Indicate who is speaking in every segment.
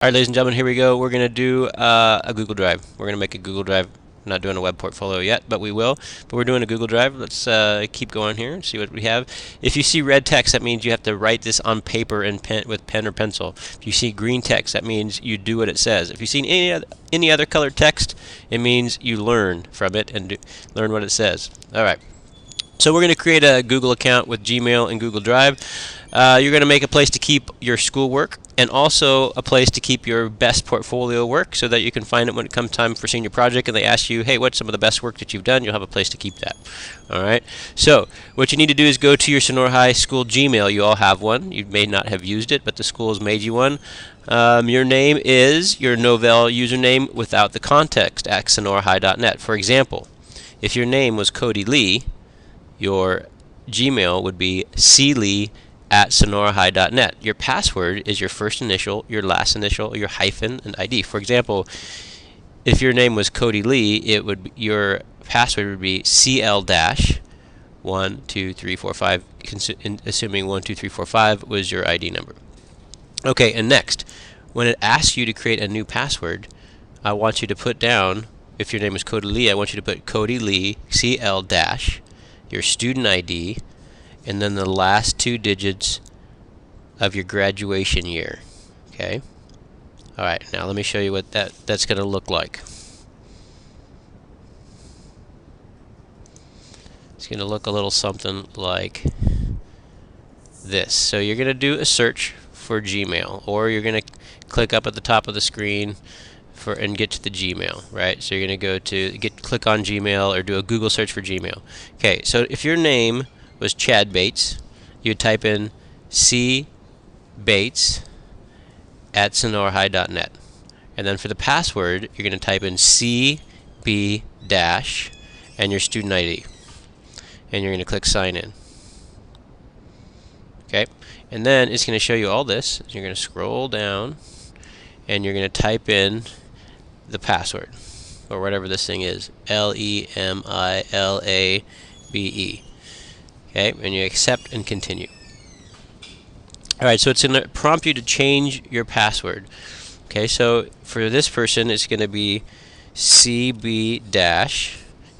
Speaker 1: Alright, ladies and gentlemen, here we go. We're going to do a Google Drive. We're going to make a Google Drive. I'm not doing a web portfolio yet, but we will. But we're doing a Google Drive. Let's keep going here and see what we have. If you see red text, that means you have to write this on paper and with pen or pencil. If you see green text, that means you do what it says. If you see any other colored text, it means you learn from it and learn what it says. Alright. So we're going to create a Google account with Gmail and Google Drive. You're going to make a place to keep your schoolwork and also a place to keep your best portfolio work so that you can find it when it comes time for senior project and they ask you, hey, what's some of the best work that you've done? You'll have a place to keep that. Alright, so what you need to do is go to your Sonora High School Gmail. You all have one. You may not have used it, but the school has made you one. Your name is your Novell username without the context at sonorahigh.net. For example, if your name was Cody Lee, your Gmail would be clee@sonorahigh.net. Your password is your first initial, your last initial, your hyphen, and ID. For example, if your name was Cody Lee, your password would be CL-12345, assuming 12345 was your ID number. Okay, and next, when it asks you to create a new password, I want you to put down, if your name is Cody Lee, I want you to put Cody Lee, CL- your student ID, and then the last 2 digits of your graduation year. Okay? Alright, now let me show you what that's going to look like. It's going to look a little something like this. So you're going to do a search for Gmail, or you're going to click up at the top of the screen and get to the Gmail, right? So you're going to go to click on Gmail or do a Google search for Gmail. Okay, so if your name was Chad Bates, you would type in cbates@sonorahigh.net. And then for the password, you're going to type in cb- and your student ID. And you're going to click sign in. Okay, and then it's going to show you all this. You're going to scroll down and you're going to type in the password, or whatever this thing is, LEMILABE. Okay, and you accept and continue. Alright, so it's going to prompt you to change your password. Okay, so for this person, it's going to be CB-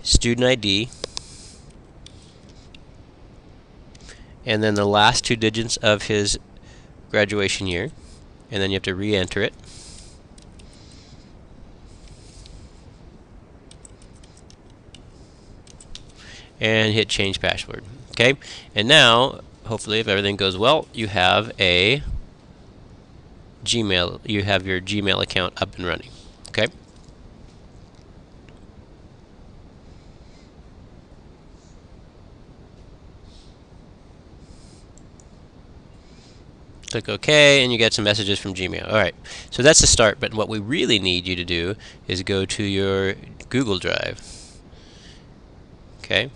Speaker 1: student ID, and then the last 2 digits of his graduation year, and then you have to re-enter it. And hit change password. Okay, and now hopefully if everything goes well, you have a Gmail. You have your Gmail account up and running. Okay. Click OK, and you get some messages from Gmail. Alright, so that's the start, but what we really need you to do is go to your Google Drive. Okay.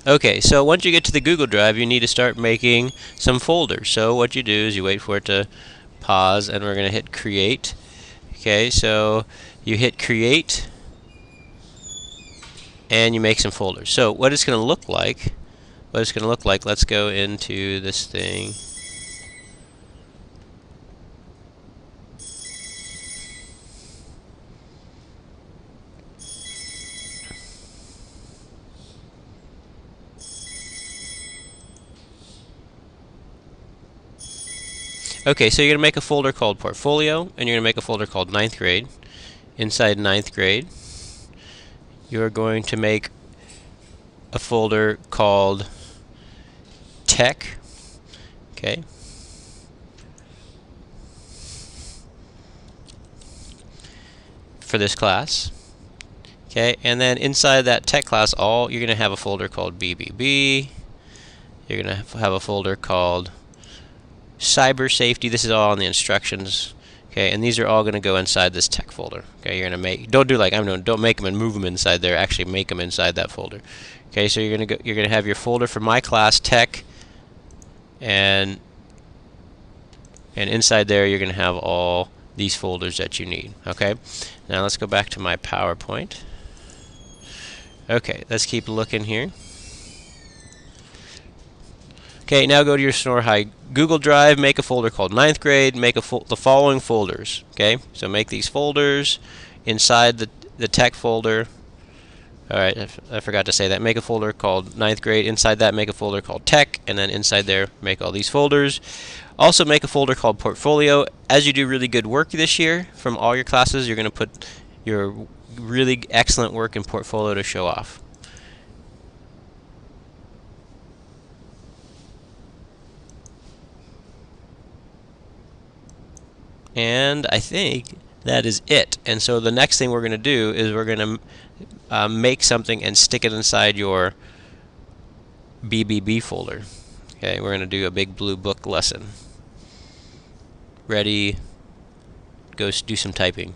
Speaker 1: Okay, so once you get to the Google Drive, you need to start making some folders. So what you do is you wait for it to pause, and we're going to hit create. Okay, so you hit create, and you make some folders. So what it's going to look like, let's go into this thing. Okay, so you're going to make a folder called Portfolio, and you're going to make a folder called 9th grade. Inside 9th grade, you're going to make a folder called Tech. Okay. For this class. Okay, and then inside that Tech class, you're going to have a folder called BBB. You're going to have a folder called Cyber Safety. This is all in the instructions. Okay, and these are all going to go inside this Tech folder. Okay, you're going to don't do like I'm doing, don't make them and move them inside there. Actually, make them inside that folder. Okay, so you're going to have your folder for my class Tech, and inside there you're going to have all these folders that you need. Okay, now let's go back to my PowerPoint. Okay, let's keep looking here. Okay, now go to your Sonora High Google Drive, make a folder called 9th grade, make the following folders. Okay, so make these folders inside the tech folder. Alright, I forgot to say that. Make a folder called 9th grade. Inside that, make a folder called tech, and then inside there, make all these folders. Also, make a folder called portfolio. As you do really good work this year from all your classes, you're going to put your really excellent work in portfolio to show off. And I think that is it. And so the next thing we're going to do is we're going to make something and stick it inside your BBB folder. Okay, we're going to do a big blue book lesson. Ready, go do some typing.